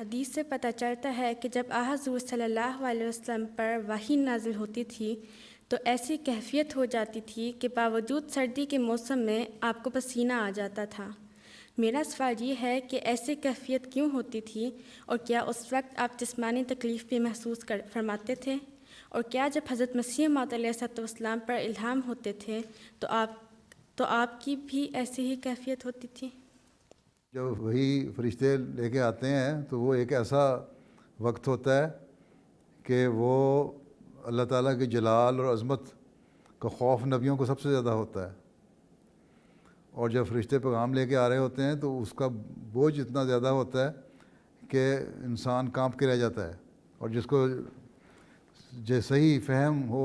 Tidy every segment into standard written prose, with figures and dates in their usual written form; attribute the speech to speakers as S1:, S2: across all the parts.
S1: حدیث سے پتہ چلتا ہے کہ جب حضور صلی اللہ علیہ وسلم پر وحی نازل ہوتی تھی تو ایسی کیفیت ہو جاتی تھی کہ باوجود سردی کے موسم میں آپ کو پسینہ آ جاتا تھا۔ میرا سوال یہ ہے کہ ایسی کیفیت کیوں ہوتی تھی، اور کیا اس وقت آپ جسمانی تکلیف بھی محسوس فرماتے تھے؟ اور کیا جب حضرت مسیح موعود علیہ السلام پر الہام ہوتے تھے تو آپ کی بھی ایسی ہی کیفیت ہوتی تھی؟
S2: جب وہی فرشتے لے کے آتے ہیں تو وہ ایک ایسا وقت ہوتا ہے کہ وہ اللہ تعالیٰ کے جلال اور عظمت کا خوف نبیوں کو سب سے زیادہ ہوتا ہے، اور جب فرشتے پیغام لے کے آ رہے ہوتے ہیں تو اس کا بوجھ اتنا زیادہ ہوتا ہے کہ انسان کانپ کے رہ جاتا ہے، اور جس کو صحیح فہم ہو،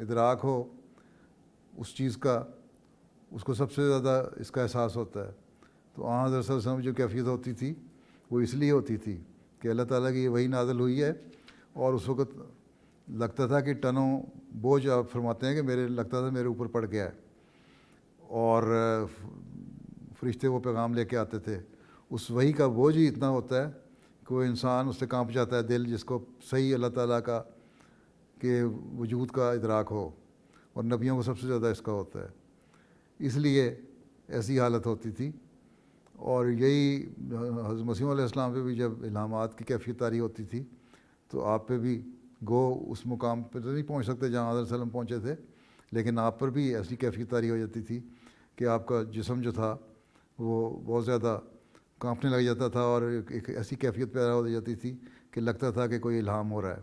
S2: ادراک ہو اس چیز کا، اس کو سب سے زیادہ اس کا احساس ہوتا ہے۔ تو حضرت صلی اللہ علیہ وسلم جو کیفیت ہوتی تھی وہ اس لیے ہوتی تھی کہ اللہ تعالیٰ کی وحی نازل ہوئی ہے، اور اس وقت لگتا تھا کہ ٹنوں بوجھ، آپ فرماتے ہیں کہ لگتا تھا میرے اوپر پڑ گیا ہے، اور فرشتے وہ پیغام لے کے آتے تھے۔ اس وحی کا بوجھ ہی اتنا ہوتا ہے کہ وہ انسان اس سے کانپ جاتا ہے دل، جس کو صحیح اللہ تعالیٰ کا کہ وجود کا ادراک ہو، اور نبیوں کو سب سے زیادہ اس کا ہوتا ہے، اس لیے ایسی حالت ہوتی تھی۔ اور یہی حضرت مسیح علیہ السلام پہ بھی جب الہامات کی کیفیت طاری ہوتی تھی تو آپ پہ بھی گو اس مقام پہ تو نہیں پہنچ سکتے جہاں حضرت صلی اللہ علیہ وسلم پہنچے تھے، لیکن آپ پر بھی ایسی کیفیت طاری ہو جاتی تھی کہ آپ کا جسم جو تھا وہ بہت زیادہ کانپنے لگ جاتا تھا، اور ایک ایسی کیفیت پیدا ہو جاتی تھی کہ لگتا تھا کہ کوئی الہام ہو رہا ہے۔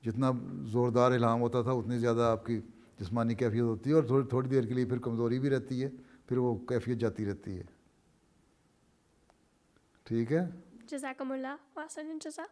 S2: جتنا زوردار الہام ہوتا تھا اتنی زیادہ آپ کی جسمانی کیفیت ہوتی ہے، اور تھوڑی دیر کے لیے پھر کمزوری بھی رہتی ہے، پھر وہ کیفیت جاتی رہتی ہے۔ ٹھیک ہے،
S3: جزاکم اللہ، واحسن الجزا۔